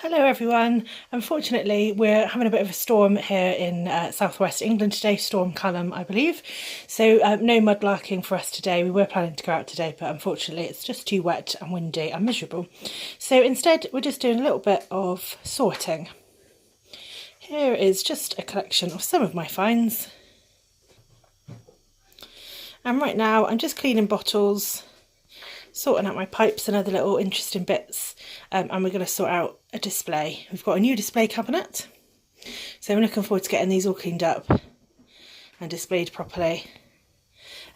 Hello everyone. Unfortunately, we're having a bit of a storm here in southwest England today, Storm Callum, I believe. So no mud larking for us today. We were planning to go out today, but unfortunately it's just too wet and windy and miserable. So instead, we're just doing a little bit of sorting. Here is just a collection of some of my finds. And right now I'm just cleaning bottles, sorting out my pipes and other little interesting bits, and we're going to sort out a display. We've got a new display cabinet, so I'm looking forward to getting these all cleaned up and displayed properly.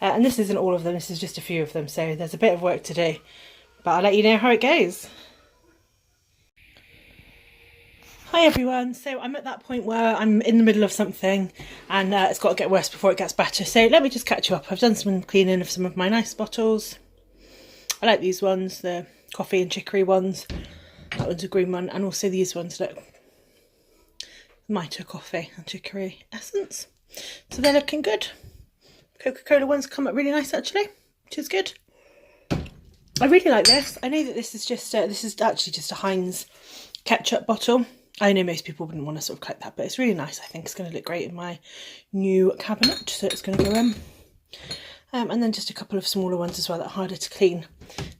And this isn't all of them, this is just a few of them, so there's a bit of work to do, but I'll let you know how it goes. Hi everyone, so I'm at that point where I'm in the middle of something and it's got to get worse before it gets better, so let me just catch you up. I've done some cleaning of some of my nice bottles. I like these ones, the coffee and chicory ones. That one's a green one, and also these ones, look. Mitre coffee and chicory essence. So they're looking good. Coca-Cola ones come up really nice actually, which is good. I really like this. I know that this is actually just a Heinz ketchup bottle. I know most people wouldn't want to sort of collect that, but it's really nice. I think it's going to look great in my new cabinet, so it's going to go in. And then just a couple of smaller ones as well that are harder to clean.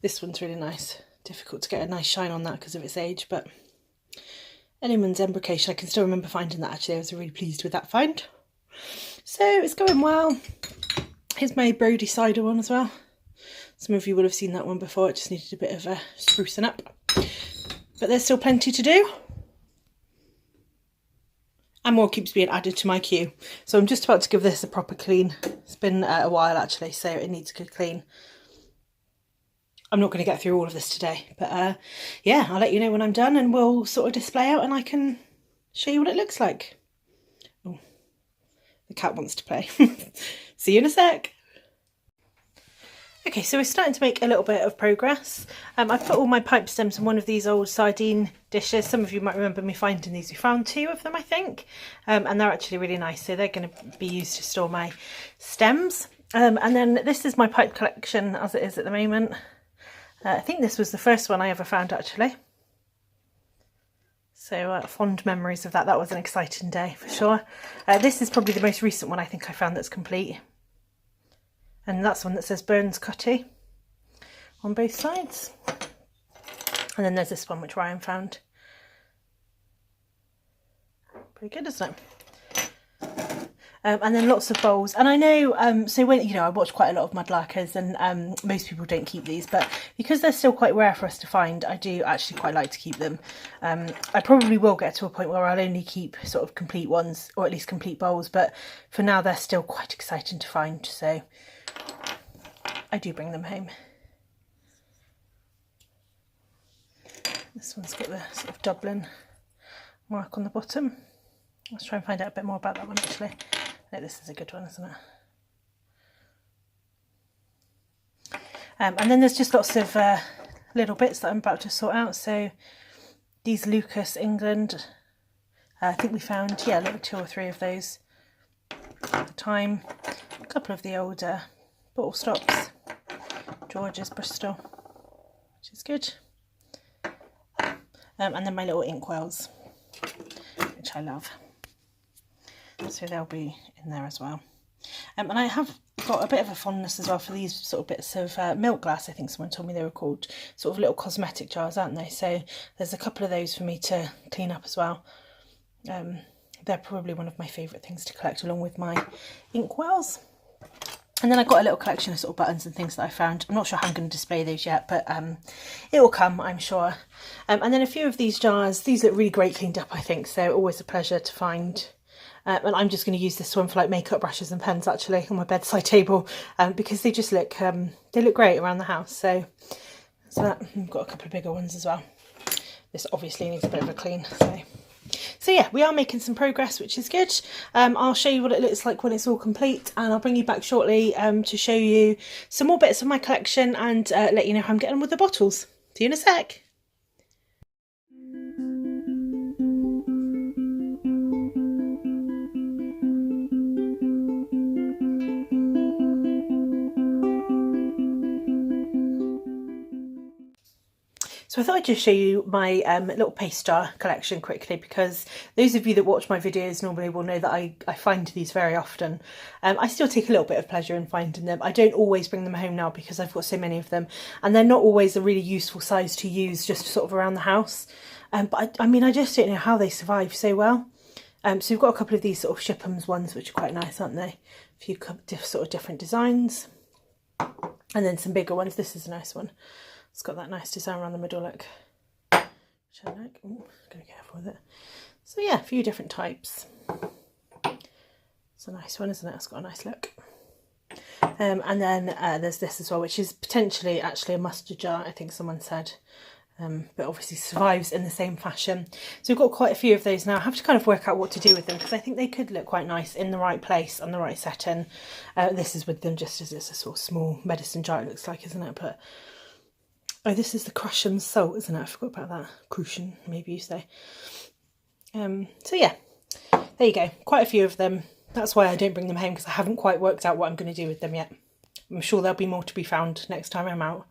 This one's really nice. Difficult to get a nice shine on that because of its age, but Elliman's embrocation, I can still remember finding that actually. I was really pleased with that find. So it's going well. Here's my Brody cider one as well. Some of you will have seen that one before. It just needed a bit of a sprucing up. But there's still plenty to do. And more keeps being added to my queue. So I'm just about to give this a proper clean. It's been a while actually, so it needs a good clean. I'm not going to get through all of this today, but yeah, I'll let you know when I'm done and we'll sort of display out and I can show you what it looks like. Oh, the cat wants to play. See you in a sec. Okay, so we're starting to make a little bit of progress. I've put all my pipe stems in one of these old sardine dishes. Some of you might remember me finding these. We found two of them, I think, and they're actually really nice. So they're going to be used to store my stems. And then this is my pipe collection as it is at the moment. I think this was the first one I ever found actually. So fond memories of that. That was an exciting day for sure. This is probably the most recent one I think I found that's complete. And that's one that says Burns Cutty on both sides. And then there's this one which Ryan found. Pretty good, isn't it? And then lots of bowls. And I know, so when, you know, I watch quite a lot of mudlarkers and most people don't keep these, but because they're still quite rare for us to find, I do actually quite like to keep them. I probably will get to a point where I'll only keep sort of complete ones, or at least complete bowls, but for now they're still quite exciting to find, so I do bring them home. This one's got the sort of Dublin mark on the bottom. Let's try and find out a bit more about that one actually. I think this is a good one, isn't it? And then there's just lots of little bits that I'm about to sort out. So these Lucas England, I think we found, yeah, like 2 or 3 of those at the time. A couple of the older bottle stops, George's Bristol, which is good. And then my little inkwells, which I love. So they'll be in there as well. And I have got a bit of a fondness as well for these sort of bits of milk glass. I think someone told me they were called sort of little cosmetic jars, aren't they? So there's a couple of those for me to clean up as well. They're probably one of my favourite things to collect along with my inkwells. And then I've got a little collection of sort of buttons and things that I found. I'm not sure how I'm going to display those yet, but it will come, I'm sure. And then a few of these jars. These look really great cleaned up, I think, so always a pleasure to find. And I'm just going to use this one for like makeup brushes and pens actually on my bedside table, because they just look they look great around the house. So that, I've got a couple of bigger ones as well. This obviously needs a bit of a clean. So yeah, we are making some progress, which is good. I'll show you what it looks like when it's all complete, and I'll bring you back shortly to show you some more bits of my collection and let you know how I'm getting on with the bottles. See you in a sec. So I thought I'd just show you my little paste jar collection quickly, because those of you that watch my videos normally will know that I find these very often. I still take a little bit of pleasure in finding them. I don't always bring them home now because I've got so many of them, and they're not always a really useful size to use just sort of around the house. But I mean, I just don't know how they survive so well. So we've got a couple of these sort of Shipham's ones, which are quite nice, aren't they? A few sort of different designs. And then some bigger ones. This is a nice one. It's got that nice design around the middle, look. Which I like. Ooh, gotta be careful with it. So yeah, a few different types. It's a nice one, isn't it? It's got a nice look. And then there's this as well, which is potentially actually a mustard jar, I think someone said. But obviously survives in the same fashion. So we've got quite a few of those now. I have to kind of work out what to do with them, because I think they could look quite nice in the right place and the right setting. This is with them just as it's a sort of small medicine jar, it looks like, isn't it? But oh, this is the Crucian salt, isn't it? I forgot about that. Crucian, maybe you say. So yeah, there you go. Quite a few of them. That's why I don't bring them home, because I haven't quite worked out what I'm going to do with them yet. I'm sure there'll be more to be found next time I'm out.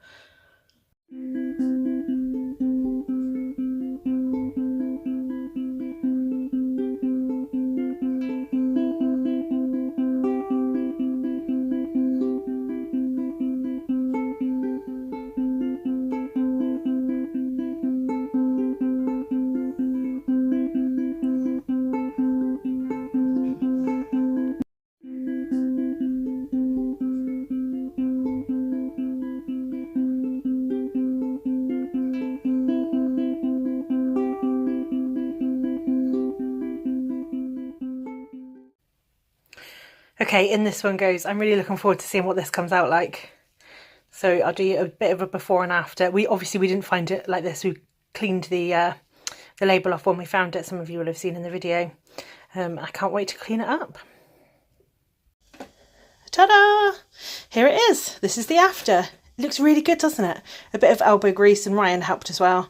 Okay, in this one goes. I'm really looking forward to seeing what this comes out like. So I'll do a bit of a before and after. We didn't find it like this. We cleaned the label off when we found it. Some of you will have seen in the video. I can't wait to clean it up. Ta-da! Here it is. This is the after. It looks really good, doesn't it? A bit of elbow grease, and Ryan helped as well.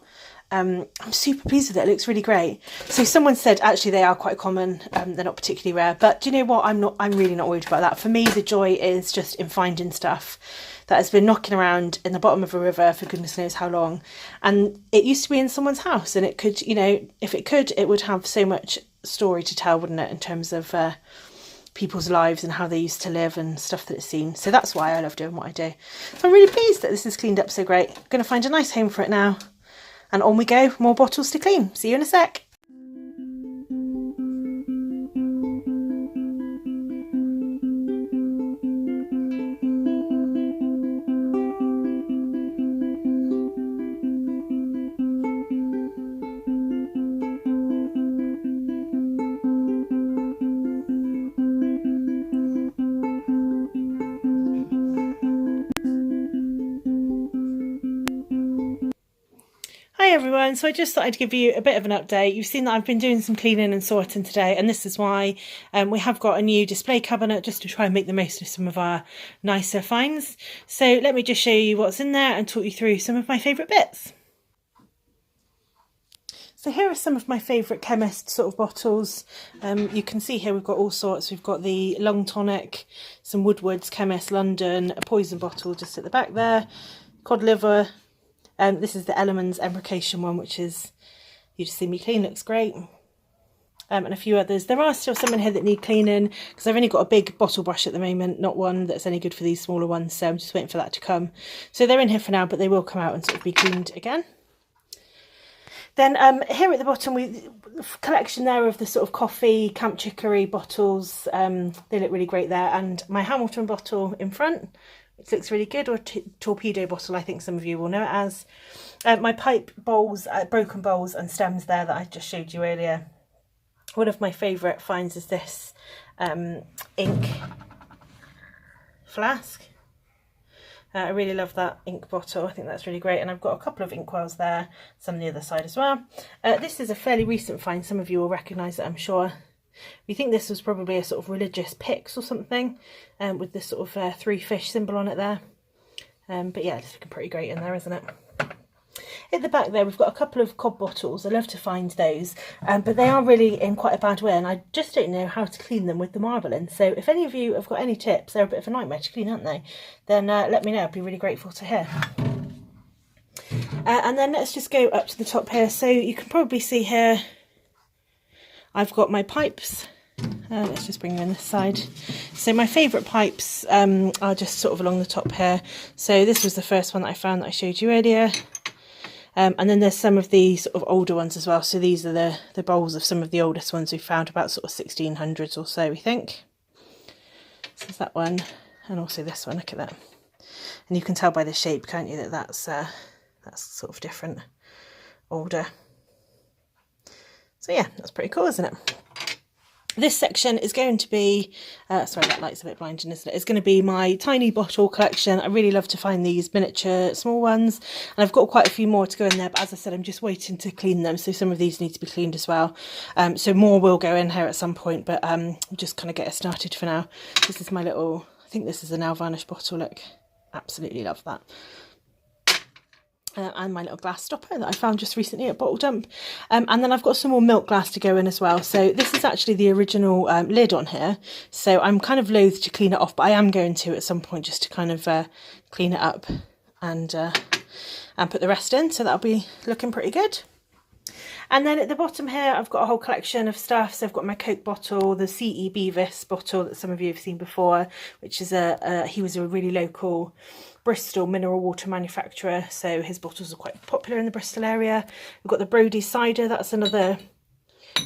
I'm super pleased with it. It looks really great. So someone said actually they are quite common. They're not particularly rare, but do you know what? I'm really not worried about that. For me, the joy is just in finding stuff that has been knocking around in the bottom of a river for goodness knows how long. And it used to be in someone's house, and it could, you know, if it could, it would have so much story to tell, wouldn't it, in terms of people's lives and how they used to live and stuff that it's seen. So that's why I love doing what I do. So I'm really pleased that this is cleaned up so great. I'm going to find a nice home for it now. And on we go, more bottles to clean. See you in a sec. Hi everyone, so I just thought I'd give you a bit of an update. You've seen that I've been doing some cleaning and sorting today, and this is why we have got a new display cabinet just to try and make the most of some of our nicer finds. So let me just show you what's in there and talk you through some of my favourite bits. So here are some of my favourite chemist sort of bottles. You can see here we've got all sorts. We've got the Lung Tonic, some Woodward's Chemist London, a poison bottle just at the back there, cod liver. This is the Elements Embrocation one, which is, you just see me clean, looks great. And a few others. There are still some in here that need cleaning, because I've only got a big bottle brush at the moment, not one that's any good for these smaller ones, so I'm just waiting for that to come. So they're in here for now, but they will come out and sort of be cleaned again. Then here at the bottom, the collection there of the sort of coffee, Camp Chicory bottles. They look really great there. And my Hamilton bottle in front, which looks really good, or torpedo bottle, I think some of you will know it as. My pipe bowls, broken bowls and stems there that I just showed you earlier. One of my favourite finds is this ink flask. I really love that ink bottle. I think that's really great. And I've got a couple of ink wells there, some on the other side as well. This is a fairly recent find. Some of you will recognise it, I'm sure. We think this was probably a sort of religious pyx or something, with this sort of 3 fish symbol on it there. But yeah, it's looking pretty great in there, isn't it? At the back there, we've got a couple of cod bottles. I love to find those, but they are really in quite a bad way, and I just don't know how to clean them with the marble in. So if any of you have got any tips, they're a bit of a nightmare to clean, aren't they? Then let me know. I'd be really grateful to hear. And then let's just go up to the top here. So you can probably see here, I've got my pipes. Let's just bring you on this side. So my favourite pipes are just sort of along the top here. So this was the first one that I found that I showed you earlier. And then there's some of the sort of older ones as well. So these are the bowls of some of the oldest ones we found, about sort of 1600s or so, we think. So there's that one, and also this one, look at that. And you can tell by the shape, can't you, that that's sort of different, older. So yeah, that's pretty cool, isn't it? This section is going to be, sorry, that light's a bit blinding, isn't it? It's going to be my tiny bottle collection. I really love to find these miniature small ones, and I've got quite a few more to go in there, but as I said, I'm just waiting to clean them, so some of these need to be cleaned as well. So more will go in here at some point, but I'm just kind of get it started for now. This is my little, I think this is a nail varnish bottle, look, absolutely love that. And my little glass stopper that I found just recently at Bottle Dump. And then I've got some more milk glass to go in as well. So this is actually the original lid on here. So I'm kind of loath to clean it off, but I am going to at some point just to kind of clean it up and put the rest in. So that'll be looking pretty good. And then at the bottom here, I've got a whole collection of stuff. So I've got my Coke bottle, the C.E. Beavis bottle that some of you have seen before, which is he was a really local Bristol mineral water manufacturer. So his bottles are quite popular in the Bristol area. We've got the Brodie cider. That's another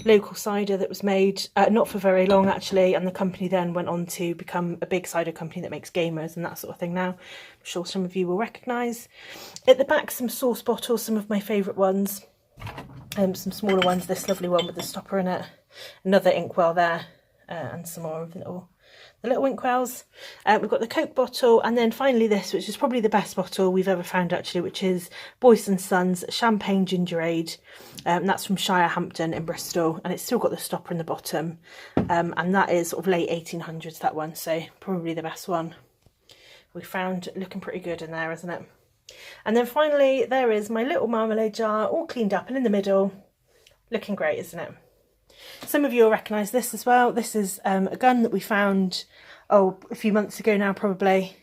local cider that was made, not for very long actually. And the company then went on to become a big cider company that makes gamers and that sort of thing now. I'm sure some of you will recognise. At the back, some sauce bottles, some of my favourite ones. Some smaller ones, this lovely one with the stopper in it, another inkwell there, and some more of the little inkwells. We've got the Coke bottle, and then finally this, which is probably the best bottle we've ever found actually, which is Boyce & Sons Champagne Gingerade. That's from Shirehampton in Bristol, and it's still got the stopper in the bottom, and that is sort of late 1800s, that one, so probably the best one we found. Looking pretty good in there, isn't it? And then finally, there is my little marmalade jar, all cleaned up and in the middle. Looking great, isn't it? Some of you will recognise this as well. This is a gun that we found, a few months ago now, probably.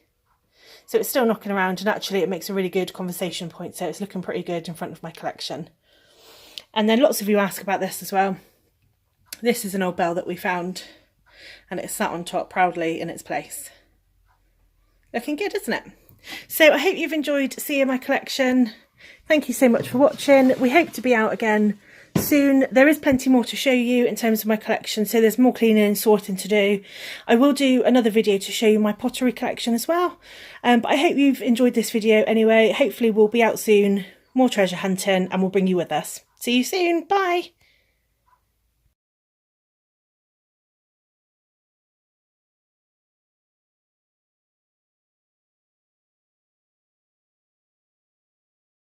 So it's still knocking around, and actually it makes a really good conversation point, so it's looking pretty good in front of my collection. And then lots of you ask about this as well. This is an old bell that we found, and it's sat on top proudly in its place. Looking good, isn't it? So I hope you've enjoyed seeing my collection. Thank you so much for watching. We hope to be out again soon. There is plenty more to show you in terms of my collection, so there's more cleaning and sorting to do. I will do another video to show you my pottery collection as well. But I hope you've enjoyed this video anyway. Hopefully we'll be out soon, more treasure hunting, and we'll bring you with us. See you soon. Bye.